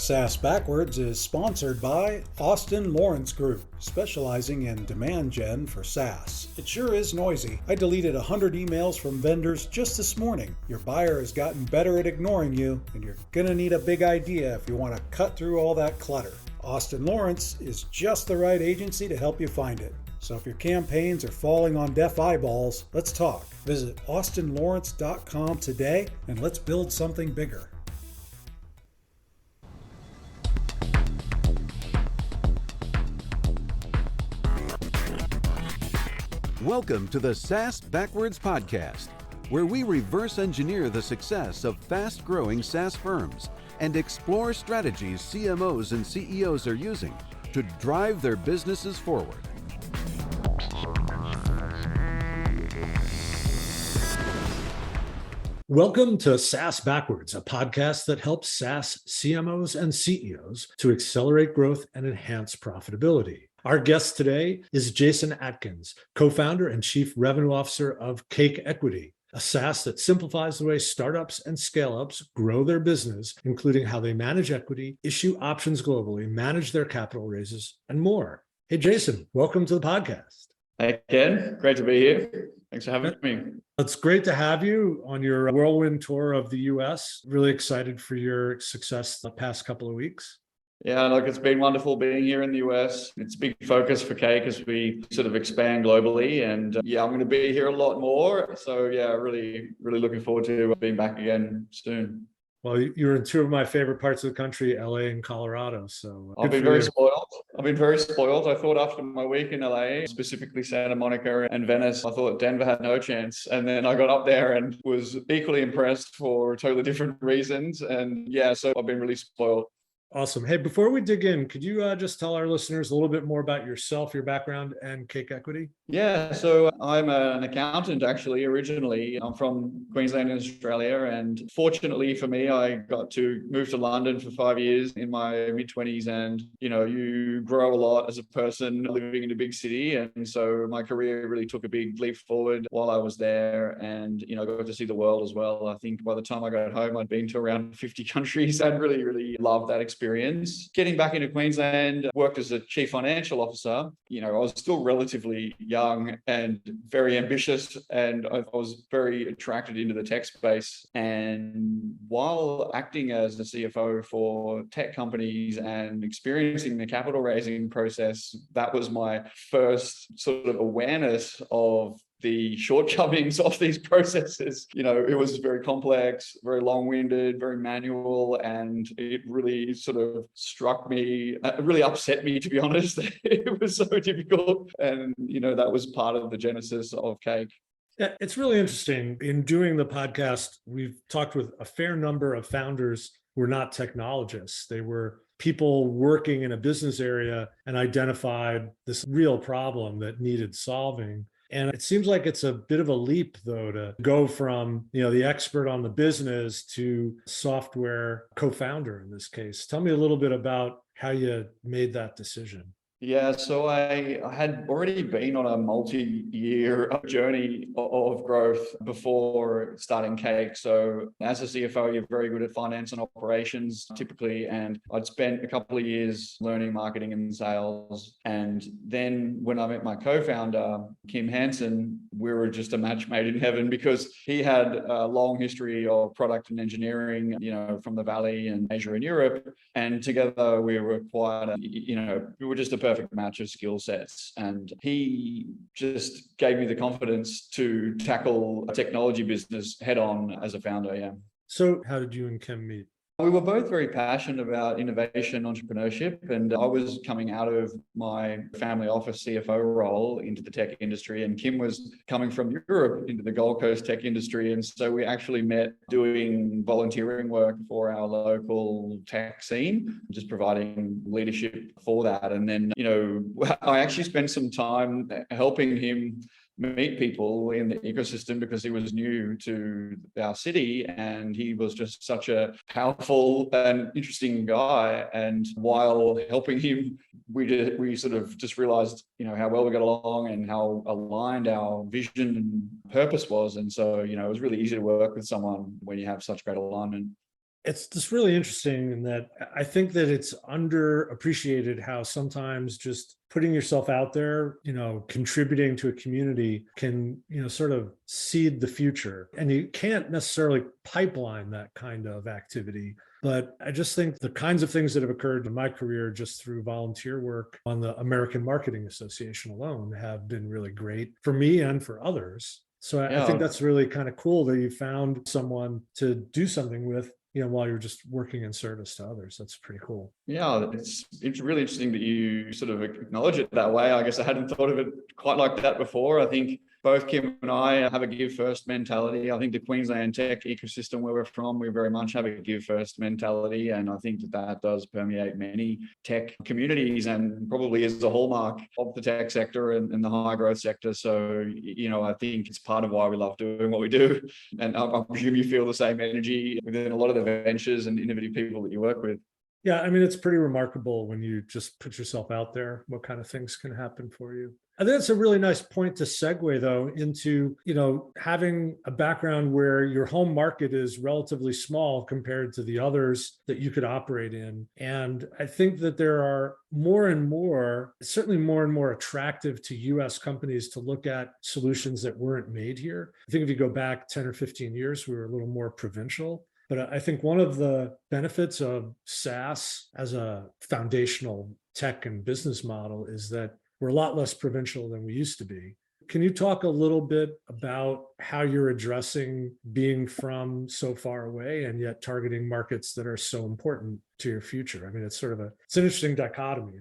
SaaS Backwards is sponsored by Austin Lawrence Group, specializing in demand gen for SaaS. It sure is noisy. I deleted 100 emails from vendors just this morning. Your buyer has gotten better at ignoring you, and you're gonna need a big idea if you want to cut through all that clutter. Austin Lawrence is just the right agency to help you find it. So if your campaigns are falling on deaf eyeballs, let's talk. Visit austinlawrence.com today and let's build something bigger. Welcome to the SaaS Backwards podcast, where we reverse engineer the success of fast-growing SaaS firms and explore strategies CMOs and CEOs are using to drive their businesses forward. Welcome to SaaS Backwards, a podcast that helps SaaS CMOs and CEOs to accelerate growth and enhance profitability. Our guest today is Jason Atkins, co-founder and chief revenue officer of Cake Equity, a SaaS that simplifies the way startups and scale-ups grow their business, including how they manage equity, issue options globally, manage their capital raises, and more. Hey, Jason, welcome to the podcast. Hey, Ken. Great to be here. Thanks for having me. It's great to have you on your whirlwind tour of the US. Really excited for your success the past couple of weeks. Yeah, look, it's been wonderful being here in the US. It's a big focus for Cake as we sort of expand globally. And I'm going to be here a lot more. So really looking forward to being back again soon. Well, you're in two of my favorite parts of the country, LA and Colorado. So I've been very spoiled. I thought after my week in LA, specifically Santa Monica and Venice, I thought Denver had no chance. And then I got up there and was equally impressed for totally different reasons. And so I've been really spoiled. Awesome. Hey, before we dig in, could you just tell our listeners a little bit more about yourself, your background, and Cake Equity? Yeah, so I'm an accountant, actually, originally. I'm from Queensland in Australia. And fortunately for me, I got to move to London for 5 years in my mid-20s. And, you grow a lot as a person living in a big city. And so my career really took a big leap forward while I was there. And, I got to see the world as well. I think by the time I got home, I'd been to around 50 countries. I'd really loved that experience. Getting back into Queensland, worked as a chief financial officer. I was still relatively young and very ambitious, and I was very attracted into the tech space. And while acting as a CFO for tech companies and experiencing the capital raising process, that was my first sort of awareness of the shortcomings of these processes. It was very complex, very long-winded, very manual, and it really sort of struck me, it really upset me, to be honest. It was so difficult. And, that was part of the genesis of Cake. Yeah, it's really interesting. In doing the podcast, we've talked with a fair number of founders who were not technologists. They were people working in a business area and identified this real problem that needed solving. And it seems like it's a bit of a leap, though, to go from, the expert on the business to software co-founder in this case. Tell me a little bit about how you made that decision. Yeah, so I had already been on a multi-year journey of growth before starting Cake. So as a CFO, you're very good at finance and operations typically. And I'd spent a couple of years learning marketing and sales. And then when I met my co-founder, Kim Hansen, we were just a match made in heaven because he had a long history of product and engineering, from the Valley and Asia and Europe. And together we were we were just a perfect match of skill sets. And he just gave me the confidence to tackle a technology business head on as a founder. Yeah. So how did you and Kim meet? We were both very passionate about innovation, entrepreneurship, and I was coming out of my family office CFO role into the tech industry, and Kim was coming from Europe into the Gold Coast tech industry. And so we actually met doing volunteering work for our local tech scene, just providing leadership for that. And then, I actually spent some time helping him meet people in the ecosystem because he was new to our city and he was just such a powerful and interesting guy. And while helping him, we sort of just realized, how well we got along and how aligned our vision and purpose was. And so, it was really easy to work with someone when you have such great alignment. It's just really interesting in that I think that it's underappreciated how sometimes just putting yourself out there, contributing to a community can, sort of seed the future. And you can't necessarily pipeline that kind of activity. But I just think the kinds of things that have occurred in my career just through volunteer work on the American Marketing Association alone have been really great for me and for others. So I think that's really kind of cool that you found someone to do something with, while you're just working in service to others. That's pretty cool. Yeah, it's really interesting that you sort of acknowledge it that way. I guess I hadn't thought of it quite like that before. I think both Kim and I have a give first mentality. I think the Queensland tech ecosystem where we're from, we very much have a give first mentality. And I think that does permeate many tech communities and probably is the hallmark of the tech sector and the high growth sector. So, I think it's part of why we love doing what we do. And I presume you feel the same energy within a lot of the ventures and innovative people that you work with. Yeah, I mean, it's pretty remarkable when you just put yourself out there, what kind of things can happen for you. I think it's a really nice point to segue, though, into, having a background where your home market is relatively small compared to the others that you could operate in. And I think that there are certainly more and more attractive to US companies to look at solutions that weren't made here. I think if you go back 10 or 15 years, we were a little more provincial. But I think one of the benefits of SaaS as a foundational tech and business model is that we're a lot less provincial than we used to be. Can you talk a little bit about how you're addressing being from so far away and yet targeting markets that are so important to your future? I mean, it's an interesting dichotomy.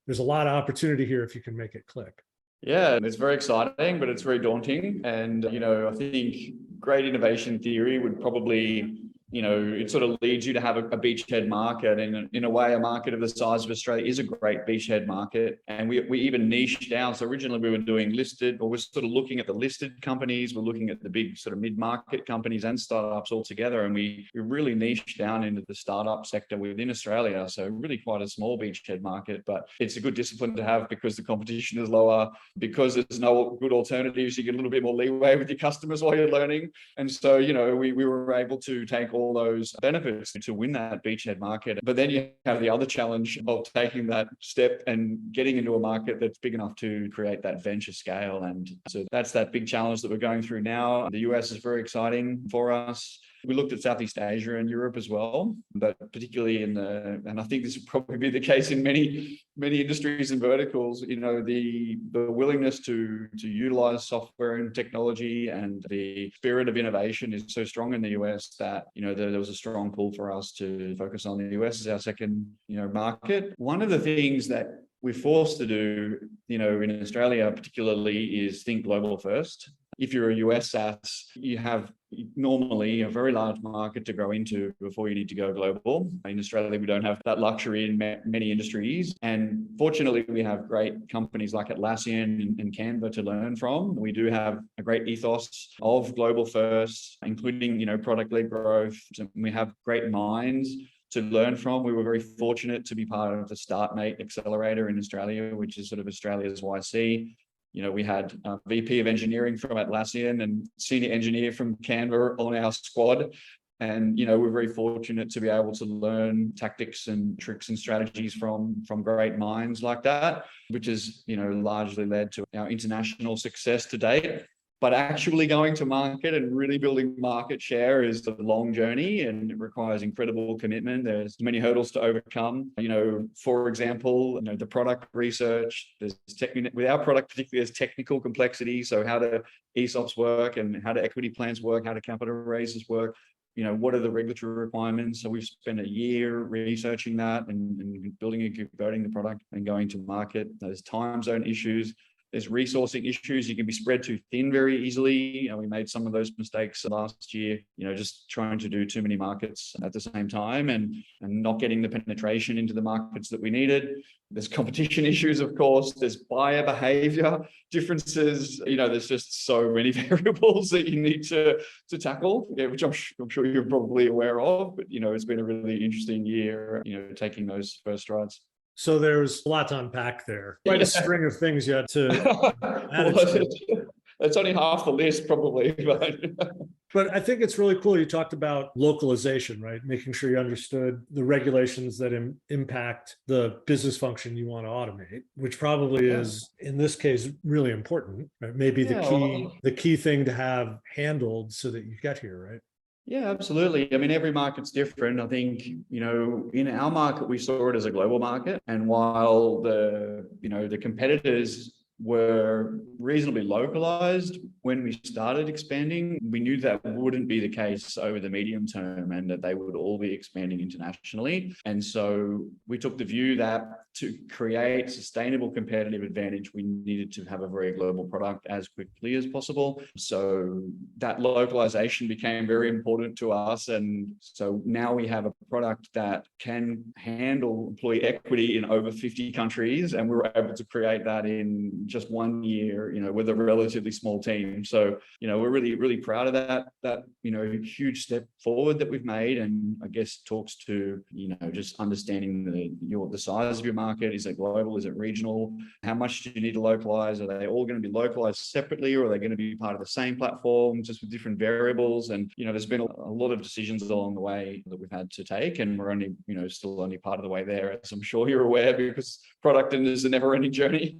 There's a lot of opportunity here if you can make it click. Yeah, it's very exciting, but it's very daunting. And, I think great innovation theory would probably, it sort of leads you to have a beachhead market. And in a way, a market of the size of Australia is a great beachhead market. And we even niched down. So originally we were doing listed, or we're sort of looking at the listed companies. We're looking at the big sort of mid-market companies and startups all together. And we really niched down into the startup sector within Australia. So really quite a small beachhead market, but it's a good discipline to have because the competition is lower, because there's no good alternatives. You get a little bit more leeway with your customers while you're learning. And so, we were able to take all those benefits to win that beachhead market. But then you have the other challenge of taking that step and getting into a market that's big enough to create that venture scale. And so that's that big challenge that we're going through now. The US is very exciting for us. We looked at Southeast Asia and Europe as well, but particularly and I think this would probably be the case in many industries and verticals, the willingness to utilize software and technology and the spirit of innovation is so strong in the US that, there was a strong pull for us to focus on the US as our second, market. One of the things that we're forced to do, in Australia particularly, is think global first. If you're a US SaaS, you have normally a very large market to grow into before you need to go global. In Australia, we don't have that luxury in many industries. And fortunately, we have great companies like Atlassian and Canva to learn from. We do have a great ethos of global first, including, product-led growth. We have great minds to learn from. We were very fortunate to be part of the StartMate Accelerator in Australia, which is sort of Australia's YC. We had a VP of engineering from Atlassian and senior engineer from Canva on our squad. And, we're very fortunate to be able to learn tactics and tricks and strategies from great minds like that, which has, largely led to our international success to date. But actually going to market and really building market share is a long journey and it requires incredible commitment. There's many hurdles to overcome. For example, the product research, with our product particularly, there's technical complexity. So how do ESOPs work and how do equity plans work? How do capital raises work? What are the regulatory requirements? So we've spent a year researching that and building and converting the product and going to market. There's time zone issues. There's resourcing issues. You can be spread too thin very easily. We made some of those mistakes last year, just trying to do too many markets at the same time and not getting the penetration into the markets that we needed. There's competition issues, of course. There's buyer behavior differences. There's just so many variables that you need to tackle, which I'm sure you're probably aware of. But, it's been a really interesting year, taking those first strides. So there's a lot to unpack there. Quite a string of things you had to manage. That's only half the list, probably. But But I think it's really cool. You talked about localization, right? Making sure you understood the regulations that impact the business function you want to automate, which probably is, in this case, really important, right? Maybe the key thing to have handled so that you get here, right? Yeah, absolutely. I mean, every market's different. I think, in our market, we saw it as a global market. And while the competitors were reasonably localized when we started expanding, we knew that wouldn't be the case over the medium term and that they would all be expanding internationally. And so we took the view that to create sustainable competitive advantage, we needed to have a very global product as quickly as possible. So that localization became very important to us. And so now we have a product that can handle employee equity in over 50 countries. And we were able to create that in just 1 year, with a relatively small team. So, we're really, really proud of that huge step forward that we've made. And I guess talks to, just understanding the size of your market. Is it global? Is it regional? How much do you need to localize? Are they all going to be localized separately, or are they going to be part of the same platform, just with different variables? And, there's been a lot of decisions along the way that we've had to take, and we're only, still only part of the way there, as I'm sure you're aware, because product is a never-ending journey.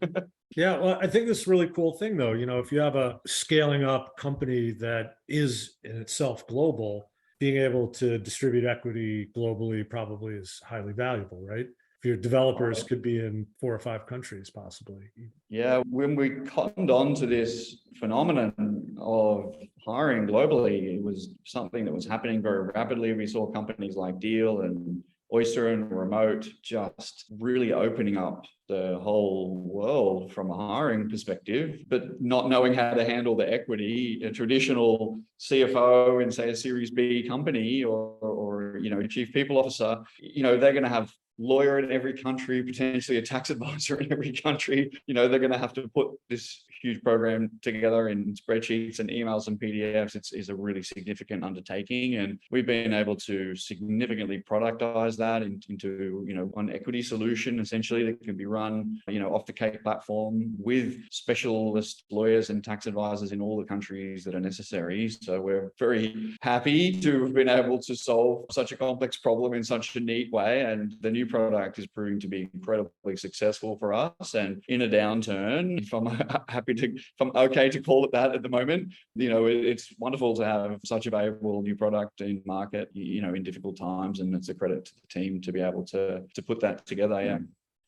Yeah, well, I think this is a really cool thing, though. If you have a scaling up company that is in itself global, being able to distribute equity globally probably is highly valuable, right? If your developers could be in 4 or 5 countries, possibly. Yeah, when we cottoned on to this phenomenon of hiring globally, it was something that was happening very rapidly. We saw companies like Deal and Oyster and Remote just really opening up the whole world from a hiring perspective, but not knowing how to handle the equity. A traditional CFO in, say, a Series B company or chief people officer, they're going to have lawyer in every country, potentially a tax advisor in every country. They're going to have to put this huge program together in spreadsheets and emails and PDFs. It's a really significant undertaking, and we've been able to significantly productize that into one equity solution essentially that can be run off the Cake platform with specialist lawyers and tax advisors in all the countries that are necessary. So we're very happy to have been able to solve such a complex problem in such a neat way, and the new product is proving to be incredibly successful for us. And in a downturn, if I'm okay to call it that at the moment, it's wonderful to have such a valuable new product in market, in difficult times, and it's a credit to the team to be able to put that together. Yeah.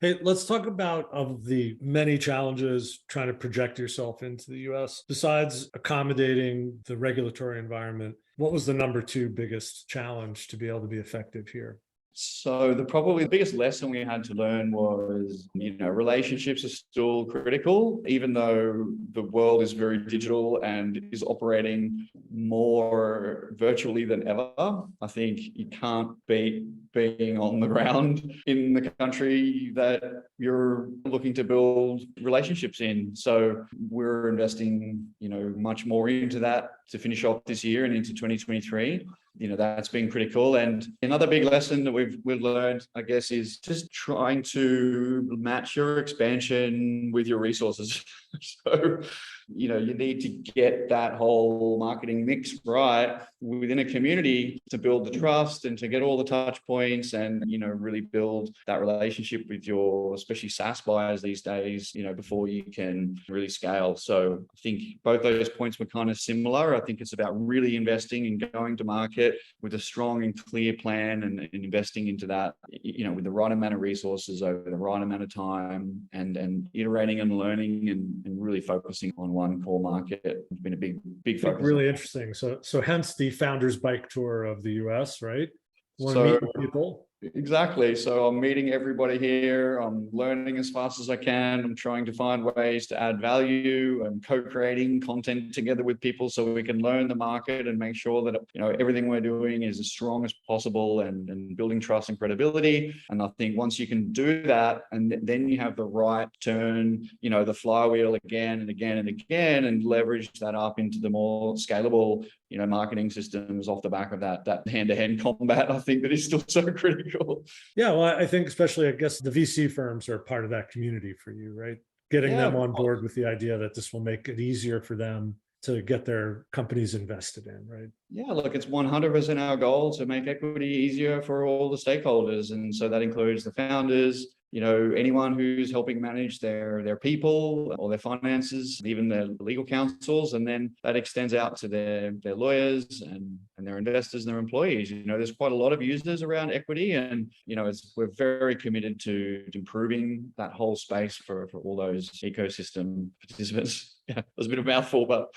Hey, let's talk about of the many challenges trying to project yourself into the US. Besides accommodating the regulatory environment, what was the number 2 biggest challenge to be able to be effective here? So probably the biggest lesson we had to learn was, relationships are still critical, even though the world is very digital and is operating more virtually than ever. I think you can't beat being on the ground in the country that you're looking to build relationships in. So we're investing, much more into that to finish off this year and into 2023. That's been critical. And another big lesson that we've learned, I guess, is just trying to match your expansion with your resources. So, you need to get that whole marketing mix right within a community to build the trust and to get all the touch points and, really build that relationship with your, especially SaaS buyers these days, before you can really scale. So I think both those points were kind of similar. I think it's about really investing and going to market with a strong and clear plan and investing into that, with the right amount of resources over the right amount of time and iterating and learning and really focusing on one core market. It's been a big focus. Really interesting. So hence the Founders Bike Tour of the US, right? Want to meet people? Exactly. So I'm meeting everybody here. I'm learning as fast as I can. I'm trying to find ways to add value and co-creating content together with people so we can learn the market and make sure that, everything we're doing is as strong as possible and building trust and credibility. And I think once you can do that, and then you have the right turn, the flywheel again and again and again, and leverage that up into the more scalable, marketing systems off the back of that hand-to-hand combat, I think that is still so critical. Yeah, well, I think especially, I guess the VC firms are part of that community for you, right? Getting them on board with the idea that this will make it easier for them to get their companies invested in, right? Yeah, look, it's 100% our goal to make equity easier for all the stakeholders. And so that includes the founders, anyone who's helping manage their people or their finances, even their legal counsels. And then that extends out to their lawyers and their investors and their employees. There's quite a lot of users around equity, and, we're very committed to improving that whole space for all those ecosystem participants. Yeah, it was a bit of a mouthful, but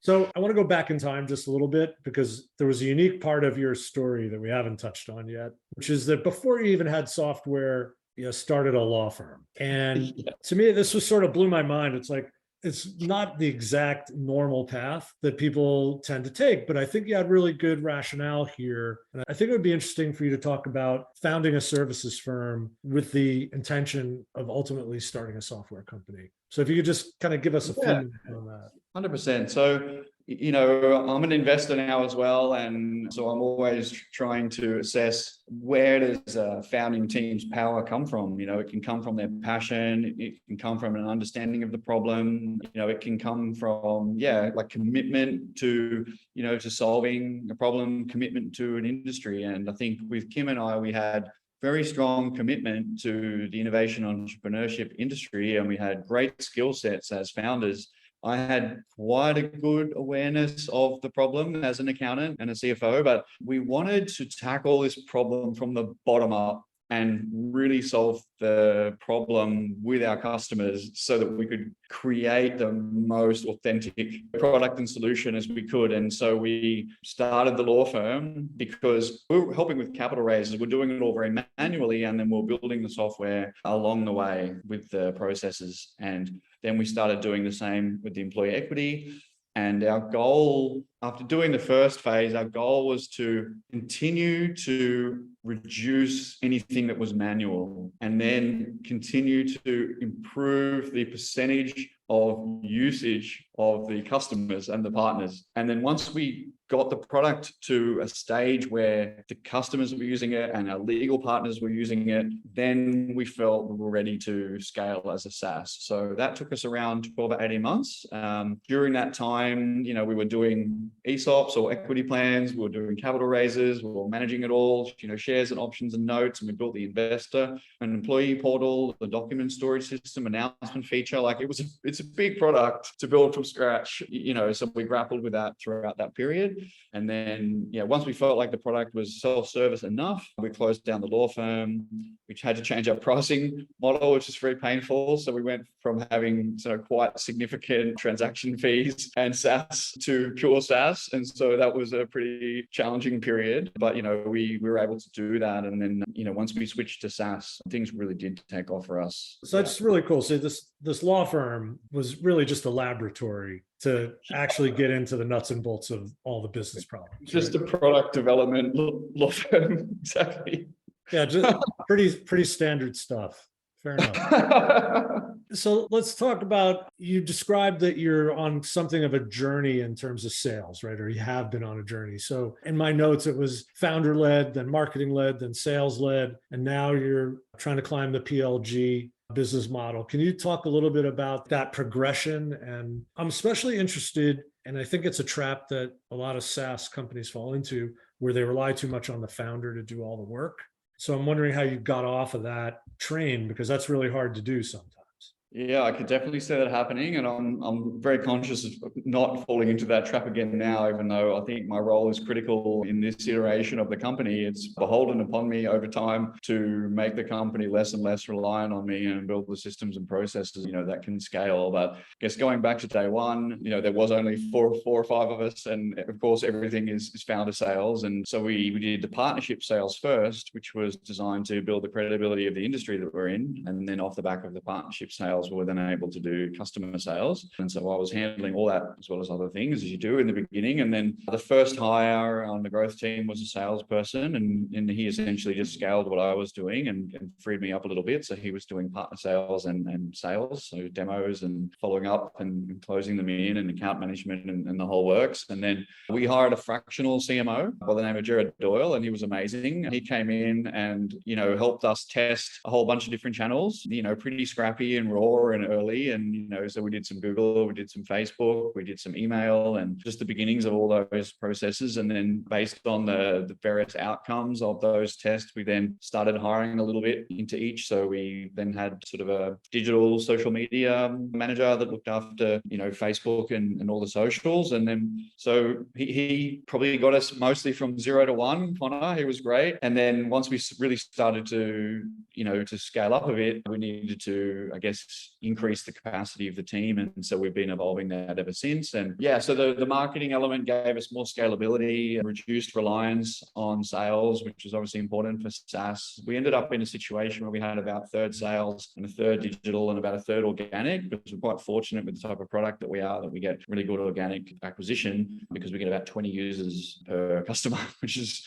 So I want to go back in time just a little bit, because there was a unique part of your story that we haven't touched on yet, which is that before you even had software, you started a law firm. And to me, this was sort of blew my mind. It's like, it's not the exact normal path that people tend to take, but I think you had really good rationale here. And I think it would be interesting for you to talk about founding a services firm with the intention of ultimately starting a software company. So if you could just kind of give us a few minutes on that. 100%. So, I'm an investor now as well. And so I'm always trying to assess, where does a founding team's power come from? It can come from their passion. It can come from an understanding of the problem. It can come from, like commitment to, to solving a problem, commitment to an industry. And I think with Kim and I, we had very strong commitment to the innovation entrepreneurship industry, and we had great skill sets as founders. I had quite a good awareness of the problem as an accountant and a CFO, but we wanted to tackle this problem from the bottom up and really solve the problem with our customers so that we could create the most authentic product and solution as we could. And so we started the law firm because we were helping with capital raises. We're doing it all very manually, and then we're building the software along the way with the processes. And then we started doing the same with the employee equity. And our goal, after doing the first phase, our goal was to continue to reduce anything that was manual, and then continue to improve the percentage of usage of the customers and the partners. And then once we got the product to a stage where the customers were using it and our legal partners were using it, then we felt we were ready to scale as a SaaS. So that took us around 12 or 18 months. During that time, we were doing ESOPs or equity plans, we were doing capital raises, we were managing it all, shares and options and notes, and we built the investor and employee portal, the document storage system, announcement feature. Like it's a big product to build from scratch, so we grappled with that throughout that period. And then, once we felt like the product was self-service enough, we closed down the law firm, which had to change our pricing model, which is very painful. So we went from having quite significant transaction fees and SaaS to pure SaaS. And so that was a pretty challenging period, but, we were able to do that. And then, once we switched to SaaS, things really did take off for us. So that's really cool. So this law firm was really just a laboratory to actually get into the nuts and bolts of all the business problems. Just a product development law firm. Exactly. Yeah, just pretty standard stuff. Fair enough. So let's talk about, you described that you're on something of a journey in terms of sales, right? Or you have been on a journey. So in my notes, it was founder-led, then marketing-led, then sales-led, and now you're trying to climb the PLG business model. Can you talk a little bit about that progression? And I'm especially interested, and I think it's a trap that a lot of SaaS companies fall into, where they rely too much on the founder to do all the work. So I'm wondering how you got off of that train, because that's really hard to do sometimes. Yeah, I could definitely see that happening, and I'm very conscious of not falling into that trap again now, even though I think my role is critical in this iteration of the company. It's beholden upon me over time to make the company less and less reliant on me and build the systems and processes, that can scale. But I guess going back to day one, there was only four or five of us, and of course everything is founder sales. And so we did the partnership sales first, which was designed to build the credibility of the industry that we're in, and then off the back of the partnership sales, we were then able to do customer sales. And so I was handling all that as well as other things, as you do in the beginning. And then the first hire on the growth team was a salesperson, and he essentially just scaled what I was doing and freed me up a little bit. So he was doing partner sales and sales, so demos and following up and closing them in, and account management and the whole works. And then we hired a fractional CMO by the name of Jared Doyle, and he was amazing. He came in and, helped us test a whole bunch of different channels, pretty scrappy and raw raw and early. And, so we did some Google, we did some Facebook, we did some email, and just the beginnings of all those processes. And then based on the various outcomes of those tests, we then started hiring a little bit into each. So we then had sort of a digital social media manager that looked after, Facebook and all the socials. And then, so he probably got us mostly from 0 to 1, Connor. He was great. And then once we really started to, to scale up a bit, we needed to, I guess, increase the capacity of the team. And so we've been evolving that ever since. And yeah, so the marketing element gave us more scalability, reduced reliance on sales, which is obviously important for SaaS. We ended up in a situation where we had about a third sales and a third digital and about a third organic, because we're quite fortunate with the type of product that we are, that we get really good organic acquisition, because we get about 20 users per customer, which is,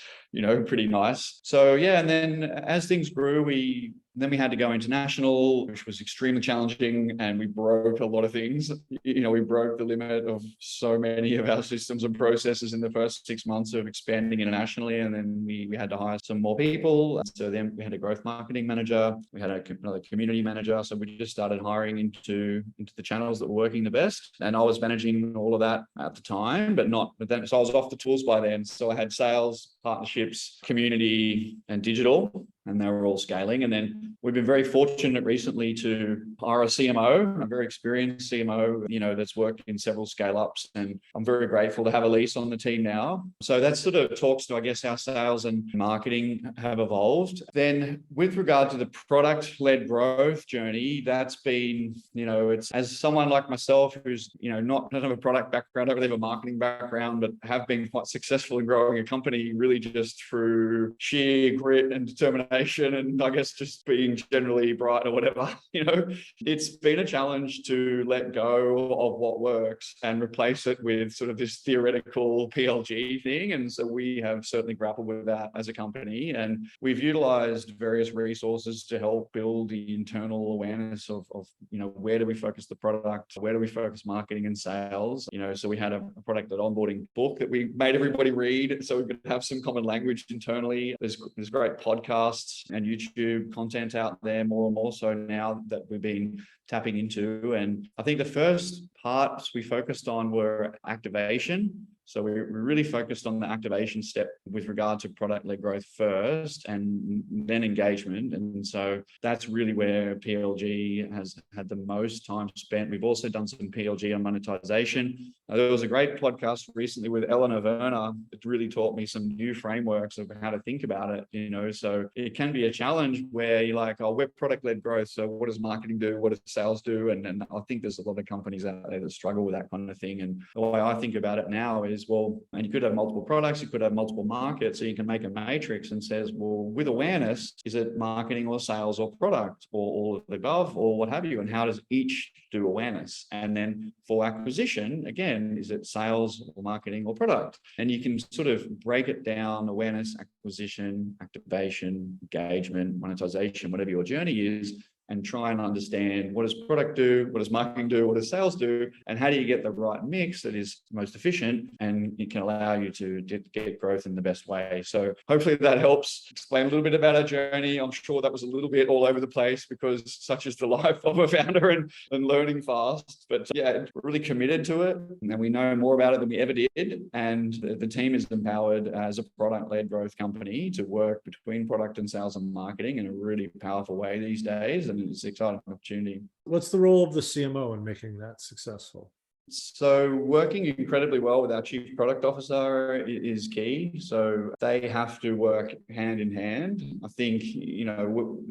pretty nice. So yeah, and then as things grew, we had to go international, which was extremely challenging, and we broke a lot of things. We broke the limit of so many of our systems and processes in the first 6 months of expanding internationally, and then we had to hire some more people. So then we had a growth marketing manager, we had another community manager. So we just started hiring into the channels that were working the best, and I was managing all of that at the time, but then so I was off the tools by then. So I had sales, partnerships, community, and digital, and they were all scaling. And then we've been very fortunate recently to hire a CMO, a very experienced CMO, that's worked in several scale-ups, and I'm very grateful to have Elise on the team now. So that sort of talks to, I guess, how sales and marketing have evolved. Then with regard to the product-led growth journey, that's been, it's, as someone like myself who's, not have a product background, I don't really have a marketing background, but have been quite successful in growing a company really just through sheer grit and determination, and I guess just being generally bright or whatever. It's been a challenge to let go of what works and replace it with sort of this theoretical PLG thing. And so we have certainly grappled with that as a company, and we've utilized various resources to help build the internal awareness of where do we focus the product, where do we focus marketing and sales. So we had a product-led onboarding book that we made everybody read, so we could have some common language internally. There's great podcasts and YouTube content out there, more and more so now, that we've been tapping into. And I think the first parts we focused on were activation. So we really focused on the activation step with regard to product-led growth first, and then engagement. And so that's really where PLG has had the most time spent. We've also done some PLG on monetization. There was a great podcast recently with Eleanor Werner that really taught me some new frameworks of how to think about it. So it can be a challenge where you're like, oh, we're product-led growth, so what does marketing do? What does sales do? And I think there's a lot of companies out there that struggle with that kind of thing. And the way I think about it now is, well, and you could have multiple products, you could have multiple markets, so you can make a matrix and says, well, with awareness, is it marketing or sales or product or all of the above or what have you? And how does each do awareness? And then for acquisition, again, is it sales or marketing or product? And you can sort of break it down: awareness, acquisition, activation, engagement, monetization, whatever your journey is, and try and understand, what does product do, what does marketing do, what does sales do, and how do you get the right mix that is most efficient and it can allow you to get growth in the best way. So hopefully that helps explain a little bit about our journey. I'm sure that was a little bit all over the place, because such is the life of a founder and learning fast. But yeah, we're really committed to it, and we know more about it than we ever did. And the team is empowered as a product-led growth company to work between product and sales and marketing in a really powerful way these days. And it's an exciting opportunity. What's the role of the CMO in making that successful? So working incredibly well with our chief product officer is key. So they have to work hand in hand. I think,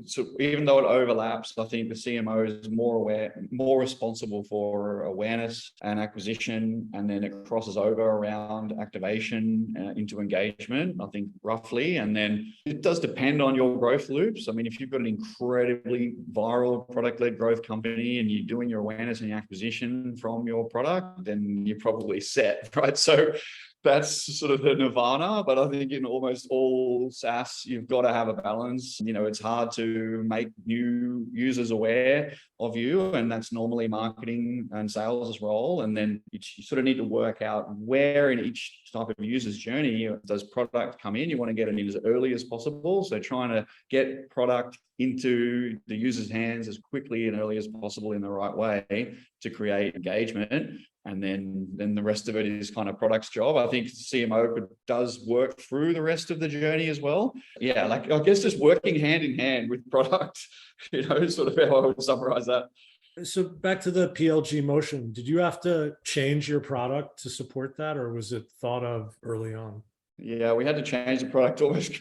so even though it overlaps, I think the CMO is more aware, more responsible for awareness and acquisition, and then it crosses over around activation into engagement, I think, roughly. And then it does depend on your growth loops. I mean, if you've got an incredibly viral product-led growth company and you're doing your awareness and your acquisition from your product, then you're probably set, right? So, that's sort of the nirvana. But I think in almost all SaaS, you've got to have a balance. It's hard to make new users aware of you, and that's normally marketing and sales' role. And then you sort of need to work out where in each type of user's journey does product come in. You want to get it in as early as possible. So trying to get product into the user's hands as quickly and early as possible in the right way to create engagement. And then the rest of it is kind of product's job. I think CMO does work through the rest of the journey as well. Yeah, like I guess just working hand in hand with product, sort of how I would summarize that. So back to the PLG motion, did you have to change your product to support that, or was it thought of early on? Yeah, we had to change the product almost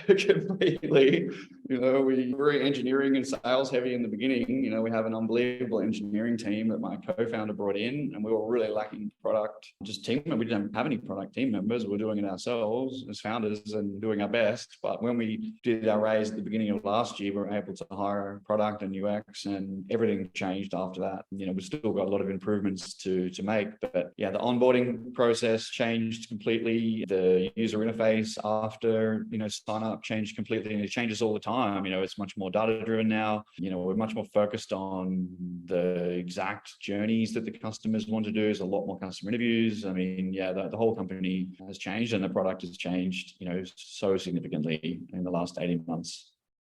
completely. We were engineering and sales heavy in the beginning. We have an unbelievable engineering team that my co-founder brought in, and we were really lacking product, just team members. We didn't have any product team members. We're doing it ourselves as founders and doing our best. But when we did our raise at the beginning of last year, we were able to hire product and UX, and everything changed after that. We've still got a lot of improvements to make, but yeah, the onboarding process changed completely. The user interface after sign up changed completely, and it changes all the time. It's much more data driven now. We're much more focused on the exact journeys that the customers want to do. There's a lot more customer interviews. The whole company has changed, and the product has changed so significantly in the last 18 months.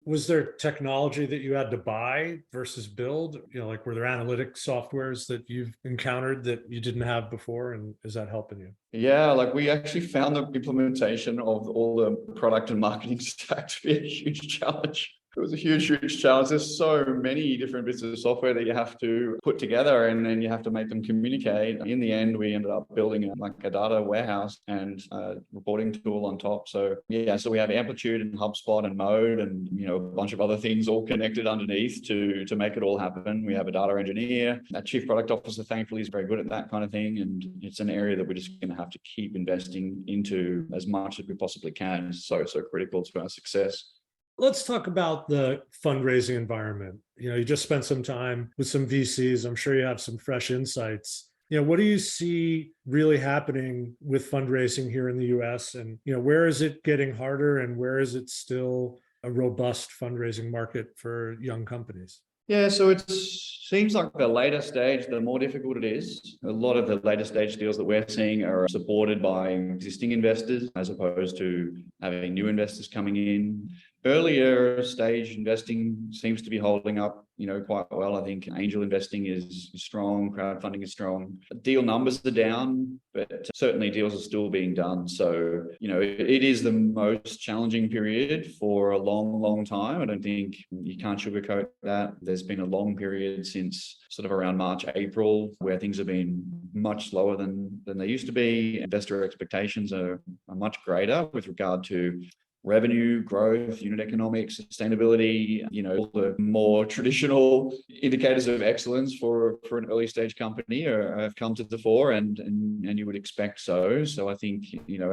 Was there technology that you had to buy versus build? Like, were there analytic softwares that you've encountered that you didn't have before? And is that helping you? Yeah, like we actually found the implementation of all the product and marketing stack to be a huge challenge. It was a huge challenge. There's so many different bits of software that you have to put together, and then you have to make them communicate. In the end, we ended up building a data warehouse and a reporting tool on top. So we have Amplitude and HubSpot and Mode and a bunch of other things all connected underneath to make it all happen. We have a data engineer. Our chief product officer, thankfully, is very good at that kind of thing, and it's an area that we're just going to have to keep investing into as much as we possibly can. It's so critical to our success. Let's talk about the fundraising environment. You just spent some time with some VCs. I'm sure you have some fresh insights. What do you see really happening with fundraising here in the US? And, where is it getting harder, and where is it still a robust fundraising market for young companies? Yeah, so it seems like the later stage, the more difficult it is. A lot of the later stage deals that we're seeing are supported by existing investors as opposed to having new investors coming in. Earlier stage investing seems to be holding up, quite well. I think angel investing is strong, crowdfunding is strong. Deal numbers are down, but certainly deals are still being done. So, it is the most challenging period for a long time. I don't think you can't sugarcoat that. There's been a long period since sort of around March, April, where things have been much slower than they used to be. Investor expectations are much greater with regard to revenue, growth, unit economics, sustainability, all the more traditional indicators of excellence for an early stage company have come to the fore, and you would expect so. So I think,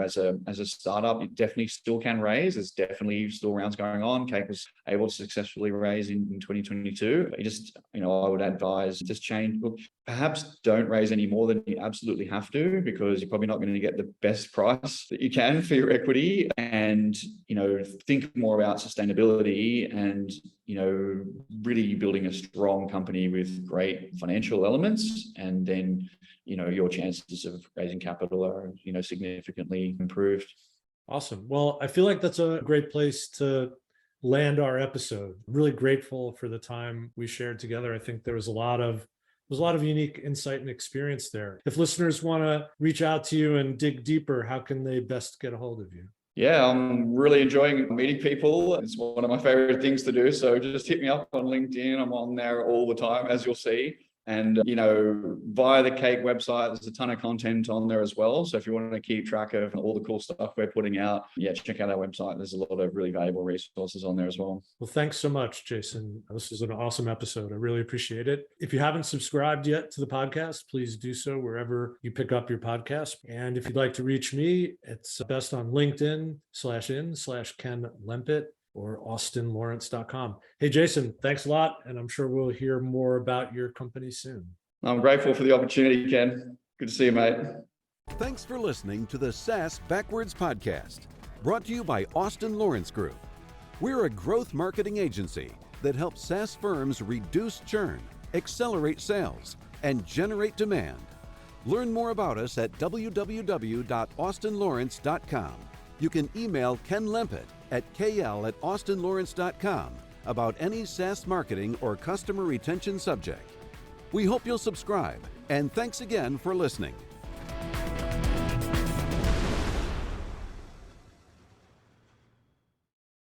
as a startup, it definitely still can raise. There's definitely still rounds going on. Cake was able to successfully raise in 2022. I would advise just change. Look, perhaps don't raise any more than you absolutely have to, because you're probably not going to get the best price that you can for your equity. And think more about sustainability and, really building a strong company with great financial elements. And then, your chances of raising capital are, significantly improved. Awesome. Well, I feel like that's a great place to land our episode. I'm really grateful for the time we shared together. I think there was a lot of unique insight and experience there. If listeners want to reach out to you and dig deeper, how can they best get a hold of you? Yeah, I'm really enjoying meeting people. It's one of my favorite things to do. So just hit me up on LinkedIn. I'm on there all the time, as you'll see. And, via the Cake website, there's a ton of content on there as well. So if you want to keep track of all the cool stuff we're putting out, check out our website. There's a lot of really valuable resources on there as well. Well, thanks so much, Jason. This was an awesome episode. I really appreciate it. If you haven't subscribed yet to the podcast, please do so wherever you pick up your podcast. And if you'd like to reach me, it's best on LinkedIn/Ken Lempit or austinlawrence.com. Hey, Jason, thanks a lot. And I'm sure we'll hear more about your company soon. I'm grateful for the opportunity, Ken. Good to see you, mate. Thanks for listening to the SaaS Backwards Podcast, brought to you by Austin Lawrence Group. We're a growth marketing agency that helps SaaS firms reduce churn, accelerate sales, and generate demand. Learn more about us at www.austinlawrence.com. You can email Ken Lempet at kl@austinlawrence.com about any SaaS marketing or customer retention subject. We hope you'll subscribe, and thanks again for listening.